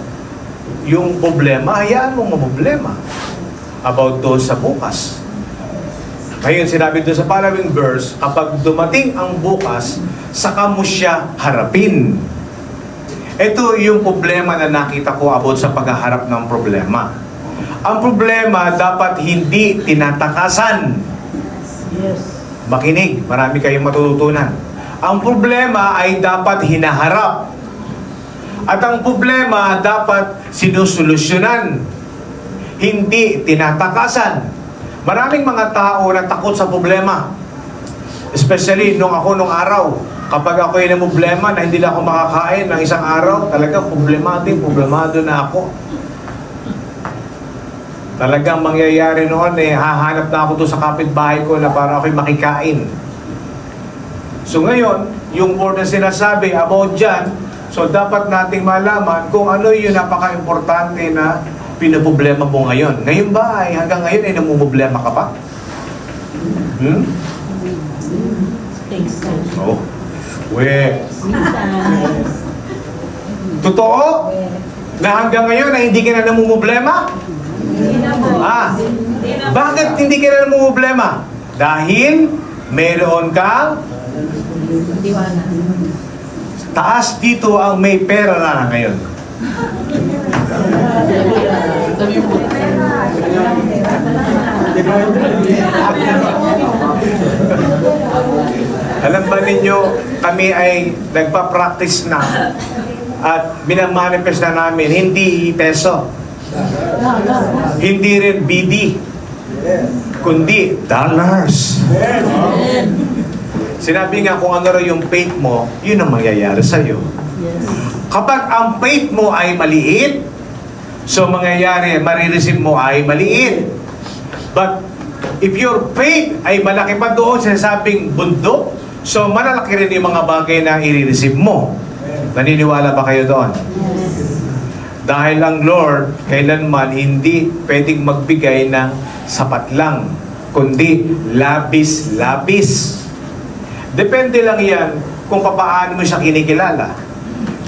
Yung problema, hayaan mong problema about doon sa bukas. Ngayon, sinabi doon sa following verse, kapag dumating ang bukas, saka mo siya harapin. Ito yung problema na nakita ko about sa paghaharap ng problema. Ang problema dapat hindi tinatakasan. Makinig, marami kayong matututunan. Ang problema ay dapat hinaharap. At ang problema dapat sinusolusyonan. Hindi tinatakasan. Maraming mga tao na takot sa problema. Especially nung araw. Kapag ako ay na problema na hindi na ako makakain ng isang araw, talaga problemado na ako. Talagang mangyayari noon hahanap na ako doon sa kapitbahay ko na para ako'y makikain. So ngayon, yung word na sinasabi about dyan, so dapat nating malaman kung ano yung napaka-importante na pinoproblema mo ngayon. Ngayon ba hanggang ngayon ay namumblema ka pa? Oh. Totoo? Na hanggang ngayon ay hindi ka na namumblema? Bakit hindi ka na namumblema? Dahil meron kang taas dito ang may pera na ngayon. Alam ba ninyo, kami ay nagpa-practice na at minamanifest na namin, hindi peso, hindi rin BD, kundi dollars. Sinabi nga kung ano raw yung faith mo, yun ang mangyayari sa'yo. Kapag ang faith mo ay maliit, so mangyayari, marireceive mo ay maliit. But if your faith ay malaki pa doon sa sabing bundok, so malalaki rin yung mga bagay na i-receive mo. Naniniwala ba kayo doon? Dahil ang Lord, kailanman hindi pwedeng magbigay ng sapat lang, kundi labis-labis. Depende lang yan kung papaano mo siya kinikilala.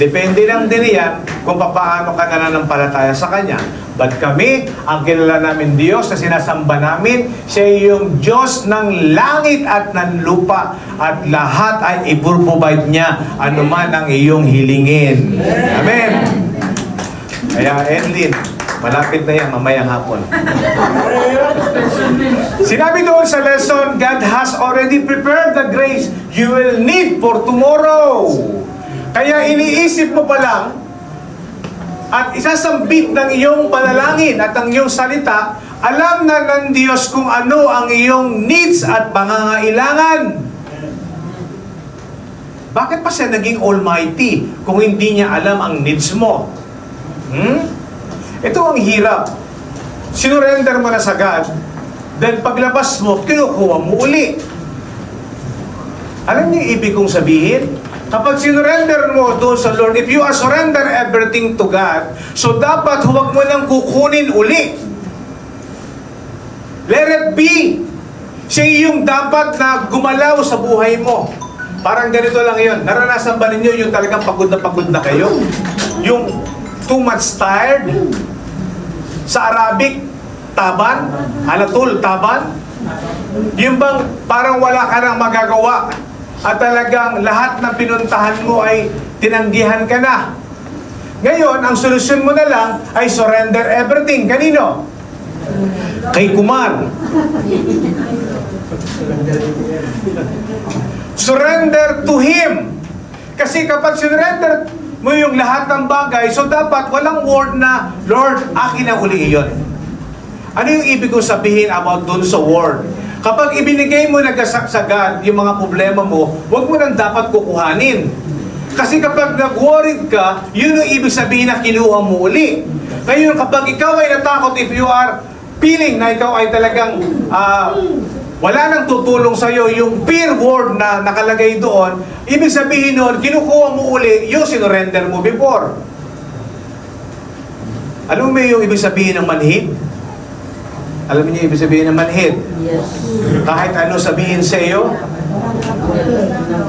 Depende lang din yan kung papaano ka nananampalataya sa Kanya. But kami, ang kilala namin Diyos na sinasamba namin, siya yung Diyos ng langit at ng lupa. At lahat ay ipurprovide niya anuman ang iyong hilingin. Amen! Kaya, Edlin, malapit na yan mamayang hapon. Sinabi doon sa lesson, God has already prepared the grace you will need for tomorrow. Kaya iniisip mo pa lang at isasambit ng iyong panalangin at ang iyong salita, alam na ng Diyos kung ano ang iyong needs at pangangailangan. Bakit pa siya naging almighty kung hindi niya alam ang needs mo? Ito ang hirap. Sinurrender mo na sa God, then paglabas mo, kinukuha mo uli. Alam niyo yung ibig kong sabihin? Kapag sinurrender mo doon sa Lord, if you are surrender everything to God, so dapat huwag mo nang kukunin uli. Let it be. Siya yung dapat na gumalaw sa buhay mo. Parang ganito lang yun. Naranasan ba ninyo yung talagang pagod na kayo? Yung too much tired? Sa Arabic, taban? Halatul, taban? Yung bang parang wala ka nang magagawa at talagang lahat ng pinuntahan mo ay tinanggihan ka na. Ngayon, ang solusyon mo na lang ay surrender everything. Kanino? Kay Kumar. Surrender to Him. Kasi kapag surrender mo yung lahat ng bagay, so dapat walang word na, Lord, akin na uli iyon. Ano yung ibig kong sabihin about dun sa word? Kapag ibinigay mo na sa God yung mga problema mo, huwag mo nang dapat kukuhanin. Kasi kapag nag-worried ka, yun yung ibig sabihin na kinuha mo uli. Ngayon, kapag ikaw ay natakot, if you are feeling na ikaw ay talagang wala nang tutulong sa'yo, yung fear word na nakalagay doon, ibig sabihin nun, kinukuha mo uli yung sinurrender mo before. Alam mo yung ibig sabihin ng manhid? Alam niyo ibig sabihin ng manhid? Yes. Kahit ano sabihin sa iyo,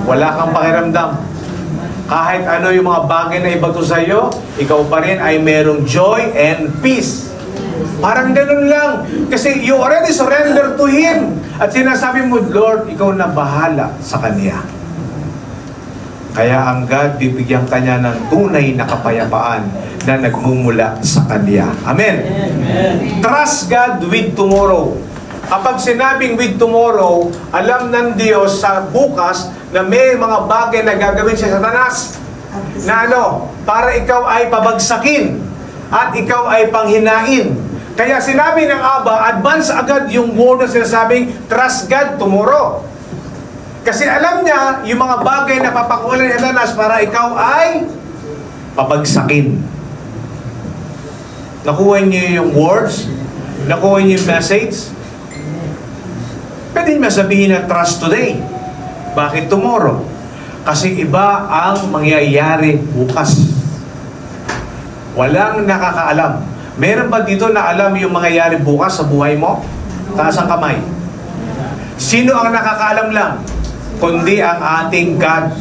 wala kang pakiramdam. Kahit ano yung mga bagay na ibato sa iyo, ikaw pa rin ay merong joy and peace. Parang ganun lang. Kasi you already surrender to Him. At sinasabi mo, Lord, ikaw na bahala sa Kanya. Kaya ang God, bibigyan Kanya ng tunay na kapayapaan na nagmumula sa Kanya. Amen. Trust God with tomorrow. Kapag sinabing with tomorrow, alam ng Diyos sa bukas na may mga bagay na gagawin si Satanas na para ikaw ay pabagsakin at ikaw ay panghinain. Kaya sinabi ng Aba, advance agad yung word na sinasabing, trust God tomorrow. Kasi alam niya yung mga bagay na papakulan ni Satanas para ikaw ay pabagsakin. Nakuha niyo yung words? Nakuha niyo yung message? Pwede niyo sabihin na trust today. Bakit tomorrow? Kasi iba ang mangyayari bukas. Walang nakakaalam. Meron ba dito na alam yung mangyayari bukas sa buhay mo? Taas ang kamay. Sino ang nakakaalam lang? Kundi ang ating God.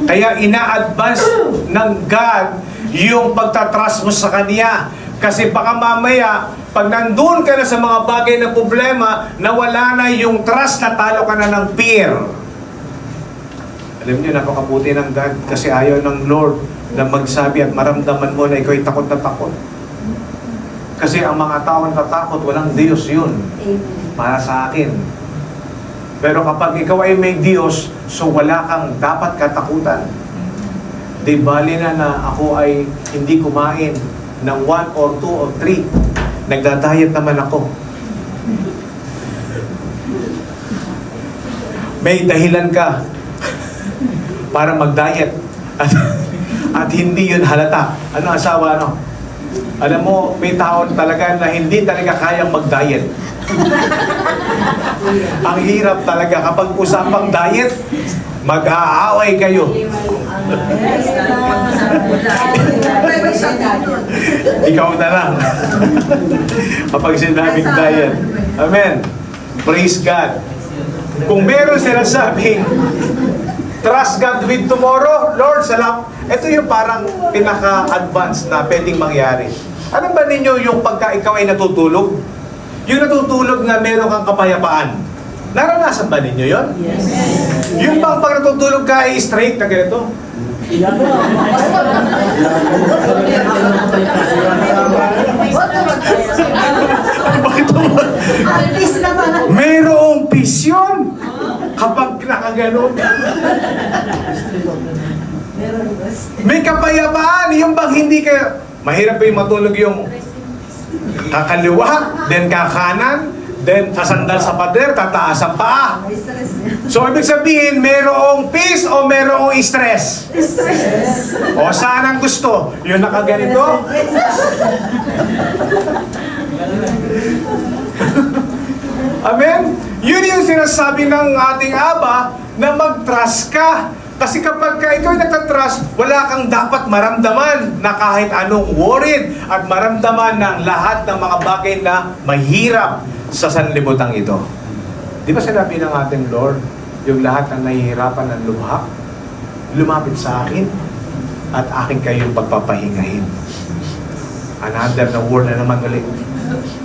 Kaya ina-advance ng God yung pagtatrust mo sa Kanya. Kasi baka mamaya, pag nandun ka na sa mga bagay na problema, nawala na yung trust, natalo ka na ng fear. Alam niyo, napakabuti ng God kasi ayaw ng Lord na magsabi at maramdaman mo na ikaw ay takot na takot. Kasi ang mga tao natatakot, walang Diyos yun para sa akin. Pero kapag ikaw ay may Diyos, so wala kang dapat katakutan. Di bali na ako ay hindi kumain ng 1 or 2 or 3. Nagda-diet naman ako. May dahilan ka para mag-diet. At hindi yun halata. Ano asawa, ano? Alam mo, may tao talaga na hindi talaga kayang mag-diet. Ang hirap talaga kapag usapang diet, mag-aaway kayo. Ikaw na lang. Kapag sinabing diet. Amen. Praise God. Kung meron sinasabing trust God with tomorrow, Lord, ito yung parang pinaka-advance na pwedeng mangyari. Alam ba ninyo yung pagka ikaw ay natutulog? Yung natutulog na meron kang kapayapaan. Naranasan ba ninyo yun? Yes. Yung pag natutulog ka ay straight na ganito. Bakit mayroong peace yun kapag nakaganon. May kapayapaan. Yung bang hindi ka mahirap ba yung matulog yung kakaliwa, then kakanan, then sasandal sa pader, tataas ang paa. So, ibig sabihin, mayroong peace o mayroong stress? Stress. O, saan ang gusto? Yung nakaganito? Amen? Yun yung sinasabi ng ating Aba na mag-trust ka. Kasi kapag ikaw ay nagtatrust, wala kang dapat maramdaman na kahit anong worried at maramdaman ng lahat ng mga bagay na mahirap sa sanlibutan ito. Di ba sinabi ng ating Lord, yung lahat ng nahihirapan ng lubha, lumapit sa akin at akin kayong pagpapahingahin. Another na word na naman ulit,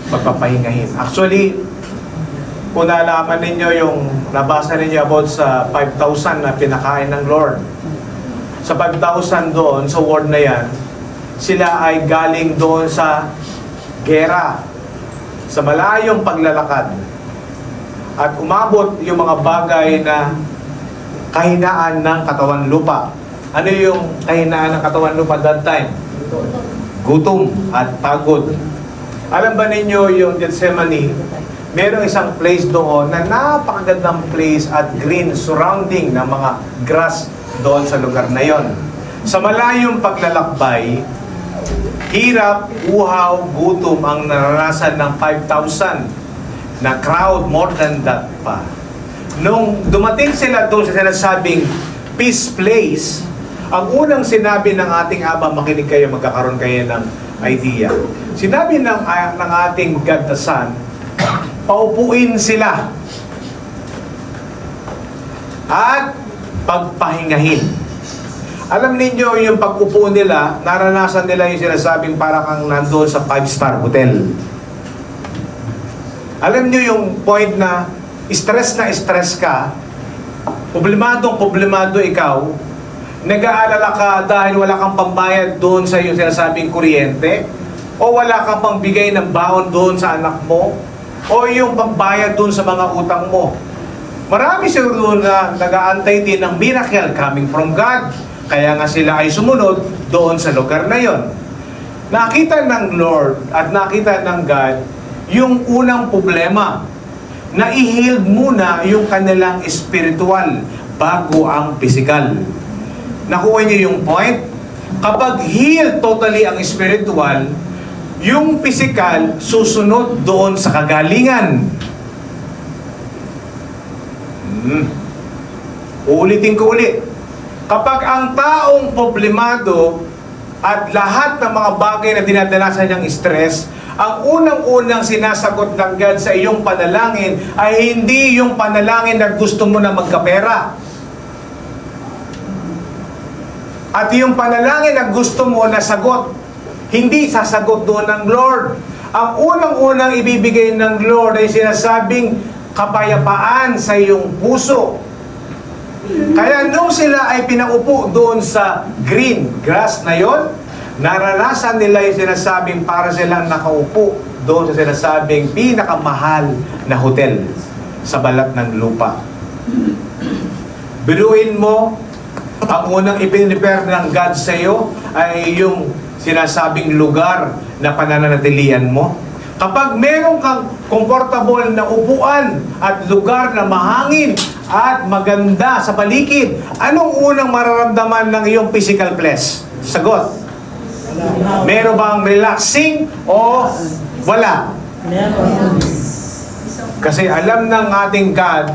pagpapahingahin. Actually, kung nalaman ninyo yung nabasa ninyo about sa 5,000 na pinakain ng Lord. Sa 5,000 doon, sa word na yan, sila ay galing doon sa gera, sa malayong paglalakad. At umabot yung mga bagay na kahinaan ng katawan lupa. Ano yung kahinaan ng katawan lupa that time? Gutom at pagod. Alam ba ninyo yung Gethsemane? Merong isang place doon na napakagandang place at green surrounding ng mga grass doon sa lugar na yon. Sa malayong paglalakbay, hirap, uhaw, gutom ang naranasan ng 5,000 na crowd, more than that pa. Nung dumating sila doon sa sinasabing peace place, ang unang sinabi ng ating Aba, makinig kayo, magkakaroon kayo ng idea. Sinabi ng ating God the Son, paupuin sila. At pagpahingahin. Alam ninyo, yung pag-upo nila, naranasan nila yung sinasabing para kang nandoon sa 5-star hotel. Alam niyo yung point na stress ka, problemado ikaw, nag-aalala ka dahil wala kang pambayad doon sa yung sinasabing kuryente, o wala kang pangbigay ng baon doon sa anak mo, o yung pambayad doon sa mga utang mo. Marami siguro na nag-aantay din ng miracle coming from God. Kaya nga sila ay sumunod doon sa lugar na yon. Nakita ng Lord at nakita ng God yung unang problema, na i-heal muna yung kanilang spiritual bago ang physical. Nakuha niyo yung point? Kapag heal totally ang spiritual, yung physical susunod doon sa kagalingan. Uulitin ko ulit. Kapag ang taong problemado at lahat ng mga bagay na dinadanasan niyang stress, ang unang-unang sinasagot ng God sa iyong panalangin ay hindi yung panalangin na gusto mo na magkapera. At yung panalangin na gusto mo na sagot, hindi sasagot doon ng Lord. Ang unang-unang ibibigay ng Lord ay sinasabing kapayapaan sa iyong puso. Kaya nung sila ay pinaupo doon sa green grass na yon, naranasan nila yung sinasabing para silang nakaupo doon sa sinasabing pinakamahal na hotel sa balat ng lupa. Biruin mo, ang unang ipinipare ng God sa iyo ay yung sinasabing lugar na pananatilian mo. Kapag meron kang comfortable na upuan at lugar na mahangin at maganda sa paligid, anong unang mararamdaman ng iyong physical place? Sagot. Meron bang relaxing o wala? Kasi alam ng ating God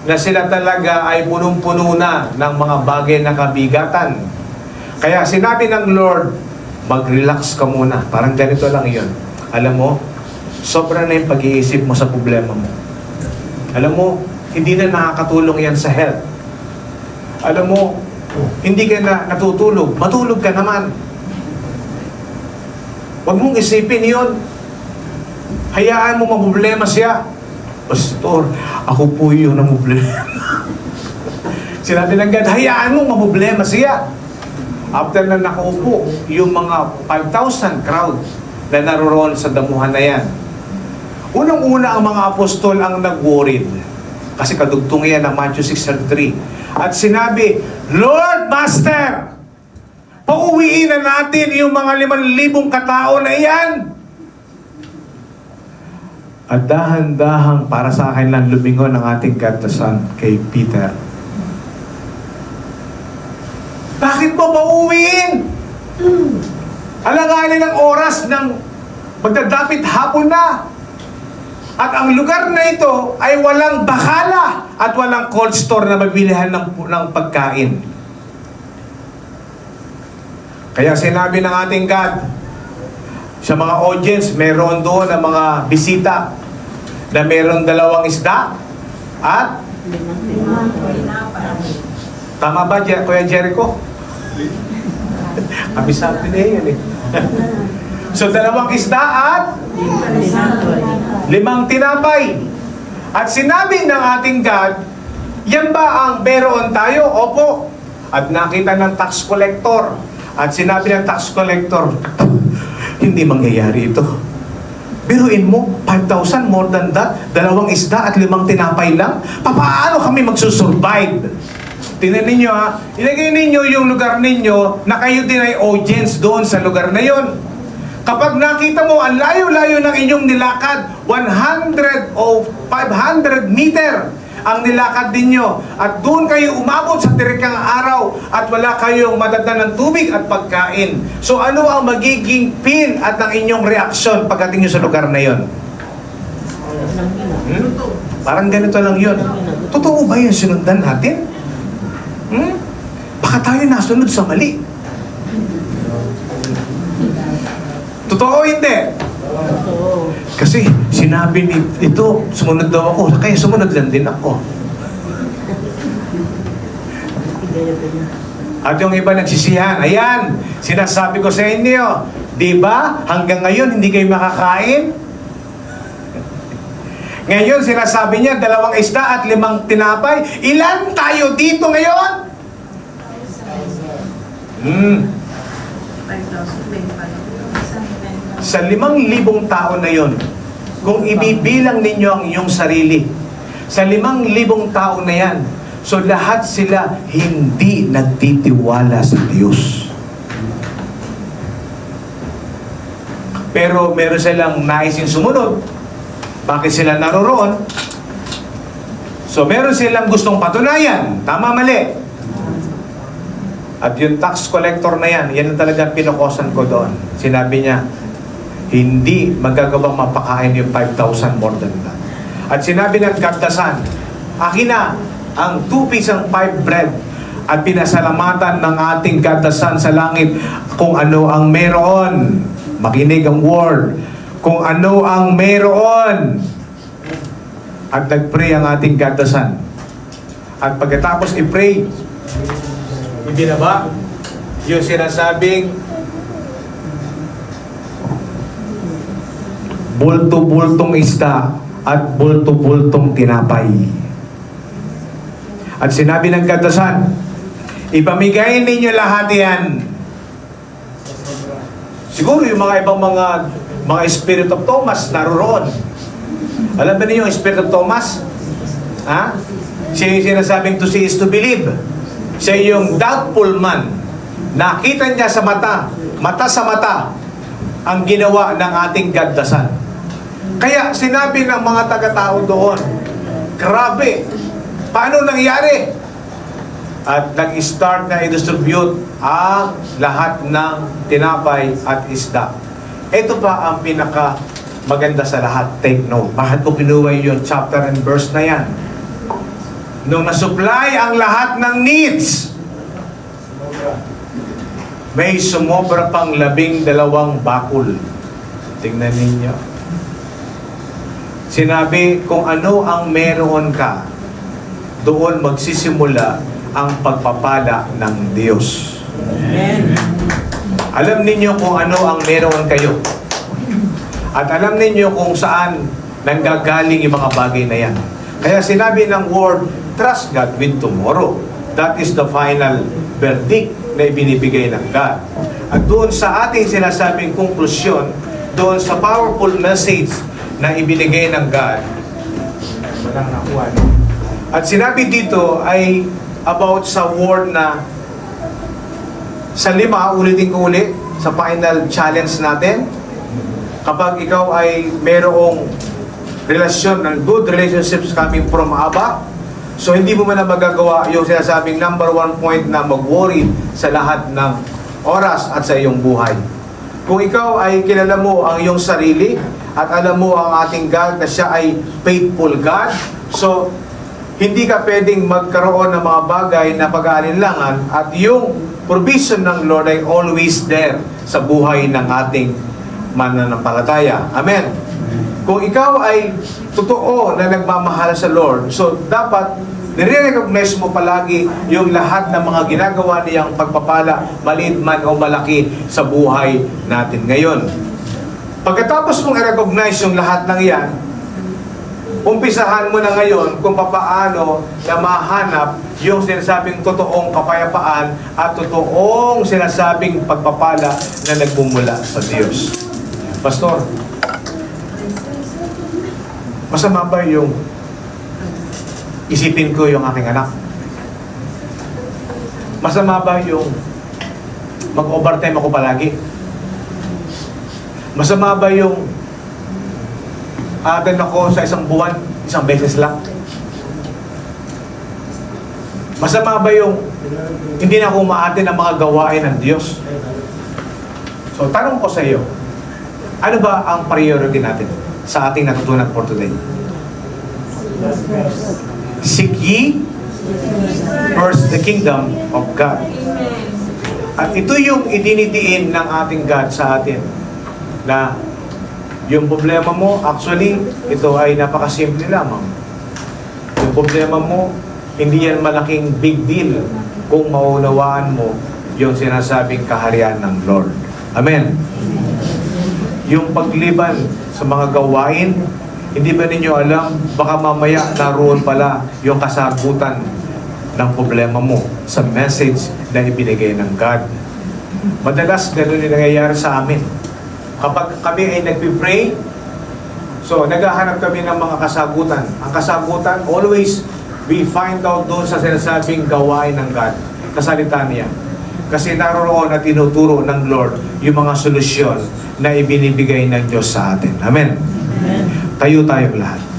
na sila talaga ay punong-puno na ng mga bagay na kabigatan. Kaya sinabi ng Lord, mag-relax ka muna. Parang ganito lang yun. Alam mo, sobra na yung pag-iisip mo sa problema mo. Alam mo, hindi na nakakatulong yan sa health. Alam mo, hindi ka na natutulog. Matulog ka naman. Huwag mong isipin yun. Hayaan mo maproblema siya. Pastor, ako po yun ang problema. Sinabi ng God, hayaan mo maproblema siya. After na nakaupo, yung mga 5,000 crowd na naroon sa damuhan na yan. Unang-una ang mga apostol ang nag-worried. Kasi kadugtong yan ng Matthew 6:33. At sinabi, Lord, Master, pauwiin na natin yung mga 5,000 katao na iyan. At dahan-dahang para sa akin lang lumingon ang ating katasan kay Peter. Bakit mo pauwiin? Alanganin ang oras ng magdadapit hapon na. At ang lugar na ito ay walang bakala at walang cold store na mabilihan ng pagkain. Kaya sinabi ng ating God, sa mga audience, meron doon ang mga bisita na meron 2 isda at tama ba, Kuya Jericho? Kabisado na yan eh. So 2 isda at 5 tinapay. At sinabi ng ating God, yan ba ang meron tayo? Opo. At nakita ng tax collector. At sinabi ng tax collector, hindi mangyayari ito. Biruin mo, 5,000 more than that, 2 isda at 5 tinapay lang. Paano kami magsusurvive? Tingnan ninyo ha, ilagay ninyo yung lugar ninyo na kayo din ay audience doon sa lugar na yon. Kapag nakita mo ang layo-layo ng inyong nilakad, 100 o 500 meter ang nilakad ninyo, at doon kayo umabot sa tirikang araw at wala kayong madagdan ng tubig at pagkain. So ano ang magiging feel at ng inyong reaksyon pagdating nyo sa lugar na yon? Parang ganito lang yun. Totoo ba yung sinundan natin? Baka tayo nasunod sa mali. Totoo hindi? Kasi sinabi ni ito, sumunod daw ako, kaya sumunod lang din ako. At yung iba nagsisihan. Ayan, sinasabi ko sa inyo, di ba? Hanggang ngayon, hindi kayo makakain? Ngayon, sinasabi niya, 2 isda at 5 tinapay. Ilan tayo dito ngayon? 5,000. Sa 5,000 tao na yon, kung ibibilang ninyo ang inyong sarili, sa 5,000 tao na yan, so lahat sila hindi nagtitiwala sa Diyos. Pero meron silang naising sumunod. Bakit sila naroroon? So meron silang gustong patunayan. Tama, mali. At yung tax collector na yan, yan ang talagang pinokosan ko doon. Sinabi niya, hindi magagawang mapakain yung 5,000 more than that. At sinabi ng Kaddasan, akin na ang 2 pisang 5 bread at pinasalamatan ng ating Kaddasan sa langit kung ano ang meron. Makinig ang word. Kung ano ang meron. At nag-pray ang ating Kaddasan. At pagkatapos i-pray, ibinaba yung sinasabing bulto-bultong isda at bulto-bultong tinapay. At sinabi ng Kaddasan, ipamigay ninyo lahat yan. Siguro yung mga ibang mga Spirit of Thomas naroon. Alam ba niyo yung Spirit of Thomas? Ha? Siya yung sinasabing to see is to believe. Siya yung doubtful man. Nakita niya sa mata sa mata, ang ginawa ng ating Kaddasan. Kaya sinabi ng mga taga-tao doon, grabe, paano nangyari? At nag-start na i-distribute ang lahat ng tinapay at isda. Ito pa ang pinaka maganda sa lahat. Take note. Bakit ko pinuha yung chapter and verse na yan? Nung nasupply ang lahat ng needs, may sumobra pang 12 bakul. Tingnan ninyo. Sinabi, kung ano ang meron ka, doon magsisimula ang pagpapala ng Diyos. Amen. Alam ninyo kung ano ang meron kayo. At alam ninyo kung saan nanggagaling yung mga bagay na yan. Kaya sinabi ng word, trust God with tomorrow. That is the final verdict na ibinibigay ng God. At doon sa ating sinasabing konklusyon, doon sa powerful message na ibinigay ng God, walang nakuha. At sinabi dito ay about sa word na sa 5, ulitin ko ulit, sa final challenge natin, kapag ikaw ay merong relasyon, ng good relationships coming from Abba, so hindi mo man na magagawa yung sinasabing number 1 point na mag-worry sa lahat ng oras at sa iyong buhay. Kung ikaw ay kilala mo ang iyong sarili at alam mo ang ating God na siya ay faithful God, so hindi ka pwedeng magkaroon ng mga bagay na pag-aalinlangan at yung provision ng Lord ay always there sa buhay ng ating mananampalataya. Amen. Kung ikaw ay totoo na nagmamahal sa Lord, so dapat nire-recognize mo palagi yung lahat ng mga ginagawa niyang pagpapala, maliit man o malaki sa buhay natin ngayon. Pagkatapos mong i-recognize yung lahat ng yan, umpisahan mo na ngayon kung papaano na mahanap yung sinasabing totoong kapayapaan at totoong sinasabing pagpapala na nagmumula sa Diyos. Pastor, masama ba yung isipin ko yung aking anak? Masama ba yung mag-overtime ako palagi? Masama ba yung attend ako sa isang buwan, isang beses lang? Masama ba yung hindi na ako ma-attend ang mga gawain ng Diyos? So, tanong ko sa iyo, ano ba ang priority natin sa ating natutunan for today? Seek ye first the kingdom of God. At ito yung idinidiin ng ating God sa atin na yung problema mo, actually, ito ay napakasimple lamang. Yung problema mo, hindi yan malaking big deal. kung maunawaan mo yung sinasabing kaharian ng Lord. Amen. Yung pagliban sa mga gawain, hindi ba ninyo alam, baka mamaya naroon pala yung kasagutan ng problema mo sa message na ibinigay ng God. Madalas ganun yung nangyayari sa amin. Kapag kami ay nagpipray, so naghahanap kami ng mga kasagutan. Ang kasagutan, always we find out doon sa sinasabing gawain ng God, kasalita niya. Kasi naroon at tinuturo ng Lord yung mga solusyon na ibinibigay ng Diyos sa atin. Amen. Tayo tayong lahat.